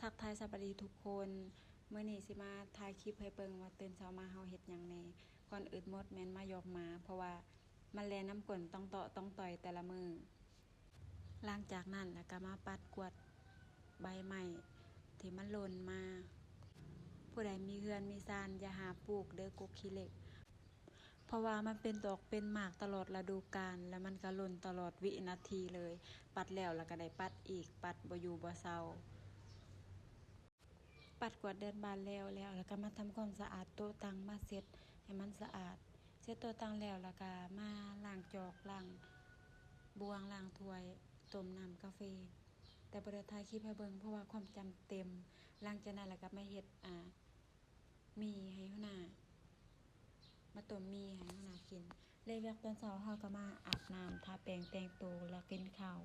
ทักทายสวัสดีทุกคนเมื่อนี้สิมาถ่ายคลิปให้เบิ่งว่าตื่นเช้ามาเฮาเฮ็ดหยังแหน่ก่อนอื่นหมดแม่นมายกมาเพราะว่ามันแลน้ำก้นต้องเตาะต้องต่อยแต่ละมือหลังจากนั้นแล้วก็มาปัดกวาดใบไม้ที่มันหล่นมาผู้ใดมีเรือนมีซานอย่าหาปลูกเด้อกกขี้เหล็กเพราะว่ามันเป็นดอกเป็นหมากตลอดฤดูกาลแล้วมันก็หล่นตลอดวินาทีเลยปัดแล้วก็ได้ปัดอีกปัดบ่อยู่บ่เซาปัดกวาดเดินบานแล้วก็มาทำความสะอาดโต๊ะตั้งมาเช็ดให้มันสะอาดเช็ดโต๊ะตั้งแล้วก็มาล้างจอกล้างบวงล้างถ้วยต้มน้ำกาแฟแต่บ่ได้ถ่ายคลิปให้เบิ่งเพราะว่าความจำเต็มหลังจากนั้นแล้วก็มาเฮ็ดมีให้หัวหน้ามาต้มมีให้หัวหน้ากินเลยเวียกตอนเช้าเฮาก็มาอาบน้ำทาแป้งแต่งตัวแล้วกินข้าว